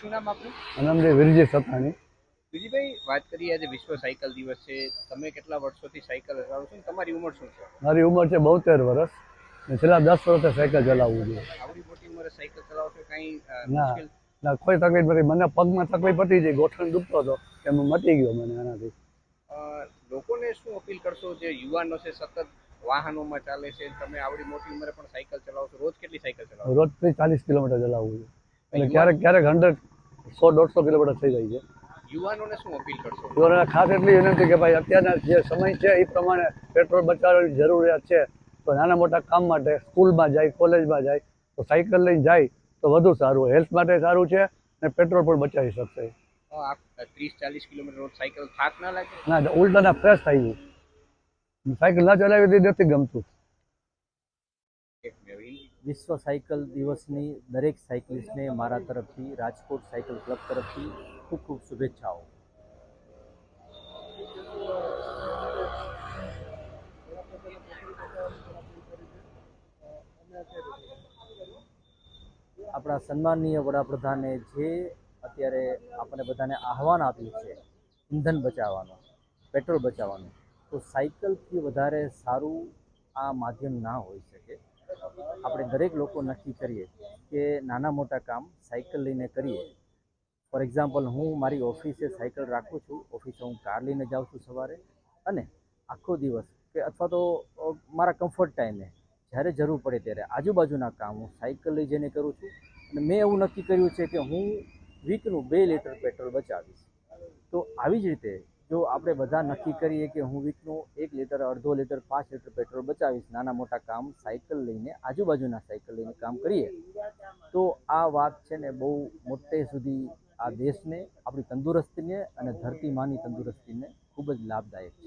શું નામ આપનું? આનંદ વિરજી સતાણી. વિજયભાઈ, વાત કરીએ આજે વિશ્વ સાયકલ દિવસ છે. તમે કેટલા વર્ષોથી સાયકલ ચલાવો છો? તમારી ઉંમર શું છે? મારી ઉંમર છે 72 વર્ષ ને છેલ્લા 10 વર્ષથી સાયકલ ચલાવું છું. આવડી મોટી ઉંમરે સાયકલ ચલાવો છો, કઈ ના મુશ્કેલ? ના, કોઈ તકલીફ નથી. મને પગમાં તકલીફ હતી, જે ગોઠણ દુખતો હતો એમાં મટી ગયો મને આનાથી. લોકોને શું અપીલ કરશો જે યુવાનો છે, સતત વાહનોમાં ચાલે છે, તમે આવડી મોટી ઉંમરે પણ સાયકલ ચલાવો છો? રોજ કેટલી સાયકલ ચલાવો છો? રોજ 40 કિલોમીટર ચલાવું છું. એટલે ક્યારેક ક્યારેક 100-150 કિલોમીટર થઈ જાય છે. યુવાનોને શું અપીલ કરશો? યુવાનોને ખાસ એટલી વિનંતી કે ભાઈ અત્યારના જે સમય છે એ પ્રમાણે પેટ્રોલ બચાવવાની જરૂરિયાત છે. તો નાના મોટા કામ માટે સ્કૂલમાં જાય, કોલેજમાં જાય તો સાયકલ લઈને જાય તો વધુ સારું, હેલ્થ માટે સારું છે અને પેટ્રોલ પણ બચાવી શકશે. 30-40 કિલોમીટર રોજ સાયકલ થાક ના લાગે? ના, ઉલટાના ફ્રેશ થઈ ગયું. સાયકલ ના ચલાવી નથી ગમતું. વિશ્વ સાયકલ દિવસની દરેક સાયકલિસ્ટને મારા તરફથી, રાજકોટ સાયકલ ક્લબ તરફથી ખૂબ ખૂબ શુભેચ્છાઓ. આપણા સન્માનનીય વડાપ્રધાને જે અત્યારે આપણને બધાને આહવાન આપ્યું છે ઇંધન બચાવવાનું, પેટ્રોલ બચાવવાનું, તો સાયકલથી વધારે સારું આ માધ્યમ ના હોઈ શકે. આપણે દરેક લોકો નક્કી કરીએ કે નાના મોટા કામ સાયકલ લઈને કરીએ. ફોર એક્ઝામ્પલ, હું મારી ઓફિસે સાયકલ રાખું છું. ઓફિસે હું કાર લઈને જાઉં છું સવારે, અને આખો દિવસ કે અથવા તો મારા કમ્ફર્ટ ટાઈમે જ્યારે જરૂર પડે ત્યારે આજુબાજુના કામ હું સાયકલ લઈ જઈને કરું છું. અને મેં એવું નક્કી કર્યું છે કે હું વીકનું 2 લીટર પેટ્રોલ બચાવીશ. તો આવી જ રીતે જો આપણે બધા નક્કી કરીએ કે હું વીકનું 1 લીટર, અડધો લીટર, 5 લીટર પેટ્રોલ બચાવીશ, નાના મોટા કામ સાયકલ લઈને, આજુબાજુના સાયકલ લઈને કામ કરીએ, તો આ વાત છે ને બહુ મોટે સુધી આ દેશને, આપણી તંદુરસ્તીને અને ધરતી માની તંદુરસ્તીને ખૂબ જ લાભદાયક છે.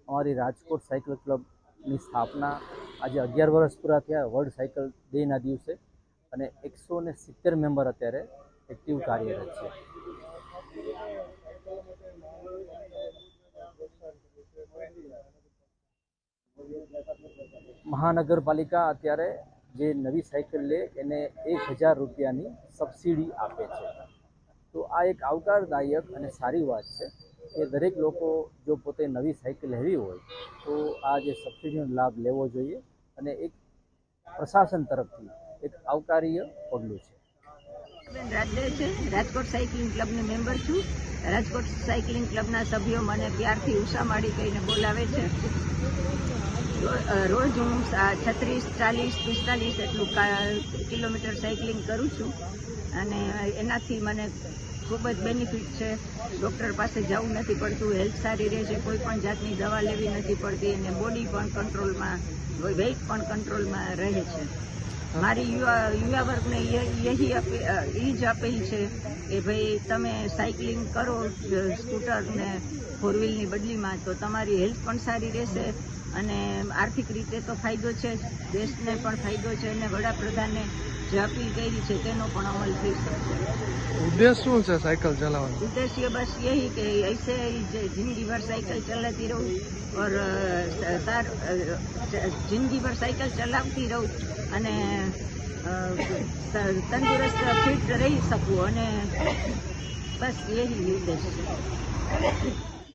અમારી રાજકોટ સાયકલ ક્લબની સ્થાપના આજે 11 વર્ષ પૂરા થયા વર્લ્ડ સાયકલ ડેના દિવસે, અને 170 મેમ્બર અત્યારે એક્ટિવ કાર્યરત છે. મહાનગરપાલિકા અત્યારે જે નવી સાયકલ લે એને 1000 રૂપિયાની સબસિડી આપે છે. તો આ એક આવકારદાયક અને સારી વાત છે કે દરેક લોકો જો પોતે નવી સાયકલ લેવી હોય તો આ જે સબસિડીનો લાભ લેવો જોઈએ, અને એક પ્રશાસન તરફથી એક આવકારીય પગલું છે. રાજકોટ સાયકલિંગ ક્લબની મેમ્બર છું. રાજકોટ સાયકલિંગ ક્લબના સભ્યો મને પ્યારથી ઉષા માડી કહીને બોલાવે છે. રોજ હું 36, 40, 45 એટલું કિલોમીટર સાયકલિંગ કરું છું, અને એનાથી મને ખૂબ જ બેનિફિટ છે. ડૉક્ટર પાસે જવું નથી પડતું, હેલ્થ સારી રહે છે, કોઈ પણ જાતની દવા લેવી નથી પડતી, અને બોડી પણ કંટ્રોલમાં, વેઇટ પણ કંટ્રોલમાં રહે છે. મારી યુવા વર્ગને એ જ અપીલ છે કે ભાઈ તમે સાયકલિંગ કરો સ્કૂટર ને 4 વ્હીલની બદલીમાં, તો તમારી હેલ્થ પણ સારી રહેશે, અને આર્થિક રીતે તો ફાયદો છે જ, દેશને પણ ફાયદો છે, અને વડાપ્રધાને જે અપીલ કરી છે તેનો પણ અમલ થઈ શકશે. उद्देश्य શું છે સાયકલ ચલાવવાનો? उद्देश्य बस यही कि ऐसे ही जिंदगी भर साइकिल चलाती रहूँ, और जिंदगी भर साइकिल चलावती रहूँ, અને તંદુરસ્ત ફિટ રહી શકું, અને બસ यही उद्देश्य है.